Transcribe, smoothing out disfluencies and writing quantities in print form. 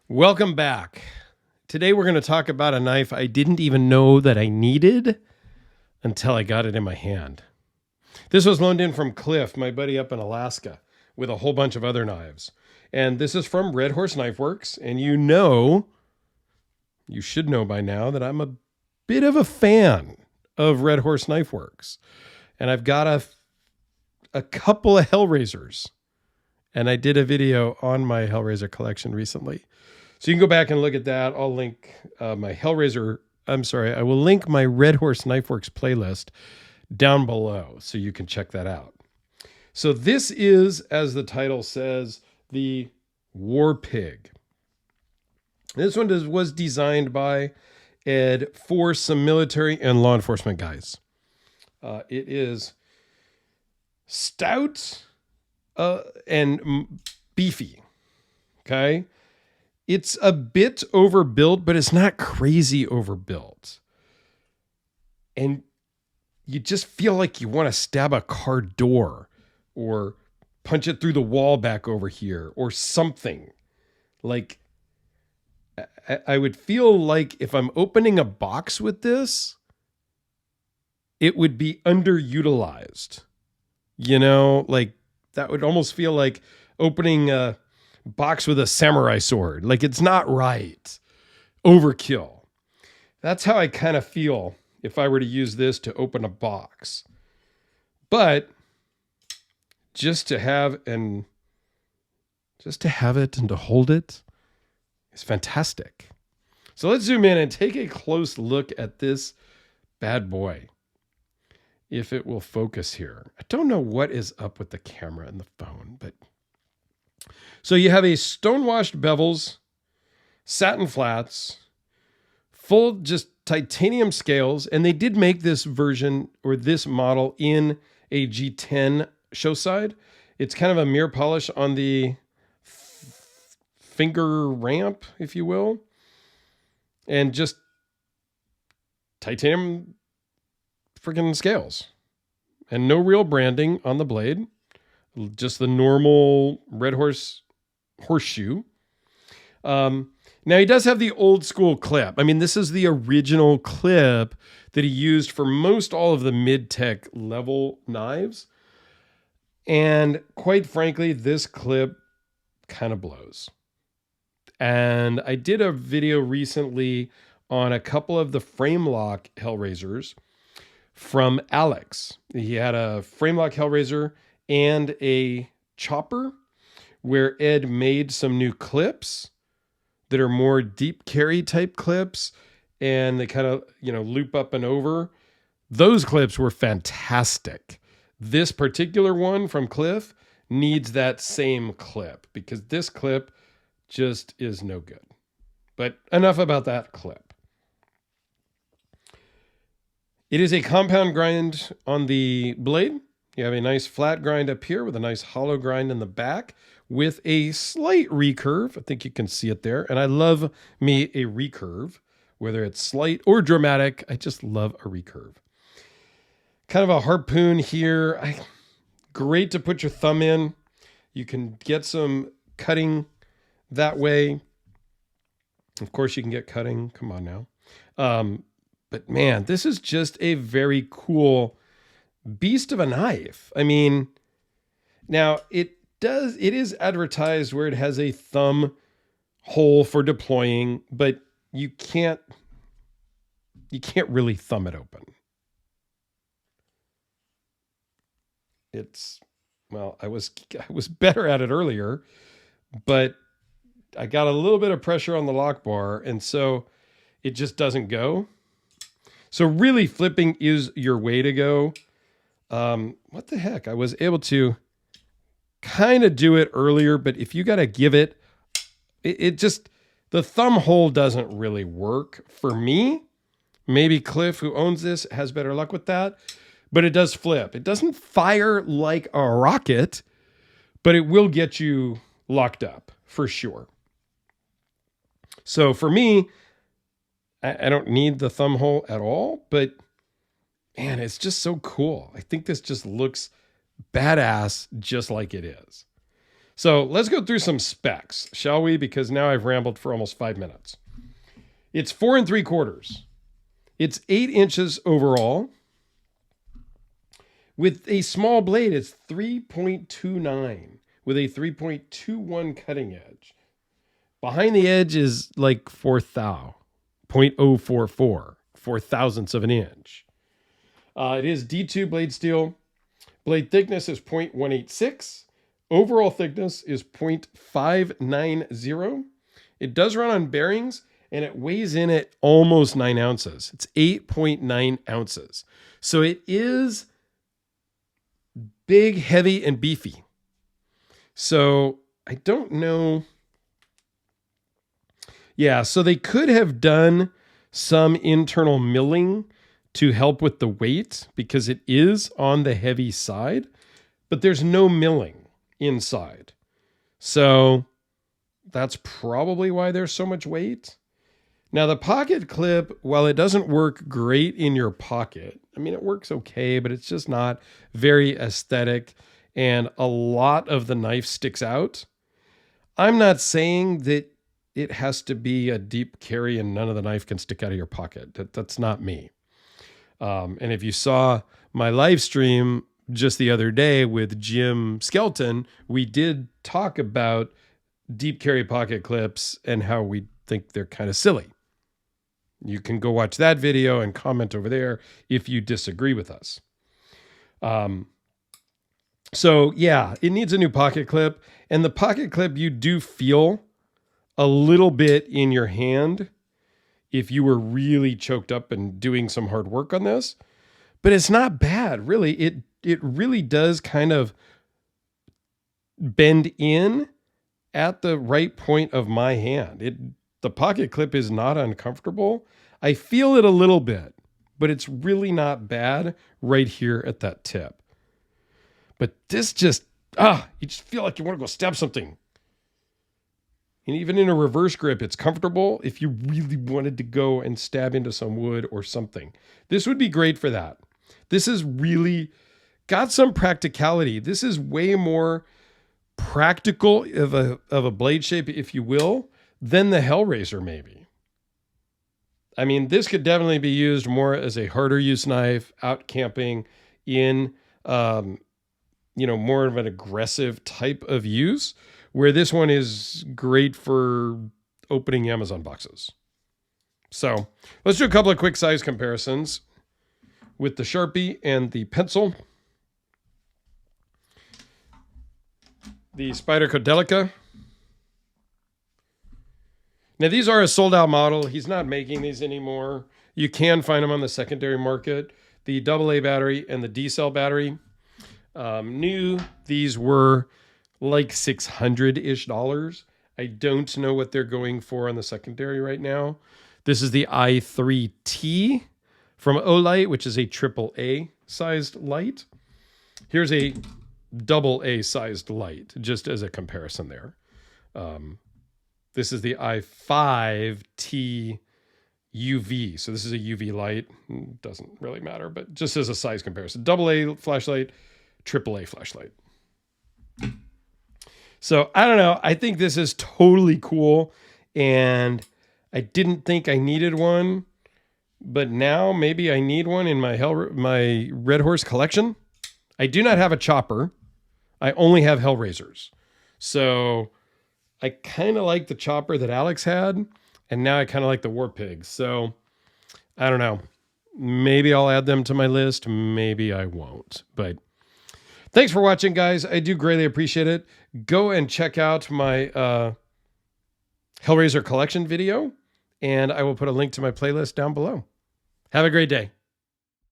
Welcome back. Today we're going to talk about a knife I didn't even know that I needed until I got it in my hand. This was loaned in from Cliff, my buddy up in Alaska, with a whole bunch of other knives. And this is from Red Horse Knife Works. And you should know by now that I'm a bit of a fan of Red Horse Knife Works. And I've got a couple of Hellraisers. And I did a video on my Hellraiser collection recently. So you can go back and look at that. I'll link I will link my Red Horse Knife Works playlist down below so you can check that out. So this is, as the title says, the War Pig. This one was designed by Ed for some military and law enforcement guys. It is stout and beefy. Okay. It's a bit overbuilt, but it's not crazy overbuilt. And you just feel like you want to stab a car door or punch it through the wall back over here or something. Like, I would feel like if I'm opening a box with this, it would be underutilized. You know, like that would almost feel like opening a box with a samurai sword. Like it's not right. Overkill. That's how I kind of feel if I were to use this to open a box. But just to have it and to hold it is fantastic. So let's zoom in and take a close look at this bad boy. If it will focus here. I don't know what is up with the camera and the phone, but so you have a stonewashed bevels, satin flats, full just titanium scales, and they did make this version or this model in a G10 show side. It's kind of a mirror polish on the finger ramp, if you will, and just titanium freaking scales and no real branding on the blade, just the normal Red Horse horseshoe. Now he does have the old school clip. I mean, this is the original clip that he used for most all of the mid-tech level knives. And quite frankly, this clip kind of blows. And I did a video recently on a couple of the frame lock Hellraisers from Alex. He had a frame lock Hellraiser and a chopper where Ed made some new clips that are more deep carry type clips, and they kind of, loop up and over. Those clips were fantastic. This particular one from Cliff needs that same clip because this clip just is no good. But enough about that clip. It is a compound grind on the blade. You have a nice flat grind up here with a nice hollow grind in the back with a slight recurve. I think you can see it there. And I love me a recurve, whether it's slight or dramatic. I just love a recurve. Kind of a harpoon here. Great to put your thumb in. You can get some cutting that way. Of course, you can get cutting. Come on now. But man, this is just a very cool beast of a knife. I mean, now it is advertised where it has a thumb hole for deploying, but you can't really thumb it open. I was better at it earlier, but I got a little bit of pressure on the lock bar, and so it just doesn't go. So really flipping is your way to go. What the heck? I was able to kind of do it earlier, but if you got to give it just, the thumb hole doesn't really work for me. Maybe Cliff, who owns this, has better luck with that, but it does flip. It doesn't fire like a rocket, but it will get you locked up for sure. So for me, I don't need the thumb hole at all, but man, it's just so cool. I think this just looks badass just like it is. So let's go through some specs, shall we? Because now I've rambled for almost 5 minutes. It's 4 3/4. It's 8 inches overall. With a small blade, it's 3.29 with a 3.21 cutting edge. Behind the edge is like 4 thou, 0.044, 4 thousandths of an inch. It is D2 blade steel. Blade thickness is 0.186. Overall thickness is 0.590. It does run on bearings, and it weighs in at almost 9 ounces. It's 8.9 ounces. So it is big, heavy, and beefy. So I don't know. Yeah, so they could have done some internal milling to help with the weight because it is on the heavy side, but there's no milling inside. So that's probably why there's so much weight. Now the pocket clip, while it doesn't work great in your pocket, I mean, it works okay, but it's just not very aesthetic. And a lot of the knife sticks out. I'm not saying that it has to be a deep carry and none of the knife can stick out of your pocket. That's not me. And if you saw my live stream just the other day with Jim Skelton, we did talk about deep carry pocket clips and how we think they're kind of silly. You can go watch that video and comment over there if you disagree with us. So yeah, it needs a new pocket clip, and the pocket clip you do feel a little bit in your hand if you were really choked up and doing some hard work on this, but it's not bad, really. It really does kind of bend in at the right point of my hand. The pocket clip is not uncomfortable. I feel it a little bit, but it's really not bad right here at that tip. But this just, you just feel like you want to go stab something. And even in a reverse grip, it's comfortable if you really wanted to go and stab into some wood or something. This would be great for that. This is really got some practicality. This is way more practical of a blade shape, if you will, than the Hellraiser maybe. I mean, this could definitely be used more as a harder use knife out camping in, more of an aggressive type of use, where this one is great for opening Amazon boxes. So let's do a couple of quick size comparisons with the Sharpie and the pencil. The Spyderco Delica. Now, these are a sold-out model. He's not making these anymore. You can find them on the secondary market. The AA battery and the D-cell battery. New, these were like $600-ish. I don't know what they're going for on the secondary right now. This is the i3T from Olight, which is a AAA sized light. Here's a AA sized light, just as a comparison there. This is the i5T UV. So this is a UV light. Doesn't really matter, but just as a size comparison. AA flashlight, AAA flashlight. So I don't know. I think this is totally cool. And I didn't think I needed one, but now maybe I need one in my Red Horse collection. I do not have a chopper. I only have Hellraisers. So I kind of like the chopper that Alex had, and now I kind of like the War Pigs. So I don't know. Maybe I'll add them to my list. Maybe I won't. But thanks for watching, guys. I do greatly appreciate it. Go and check out my Hellraiser collection video, and I will put a link to my playlist down below. Have a great day.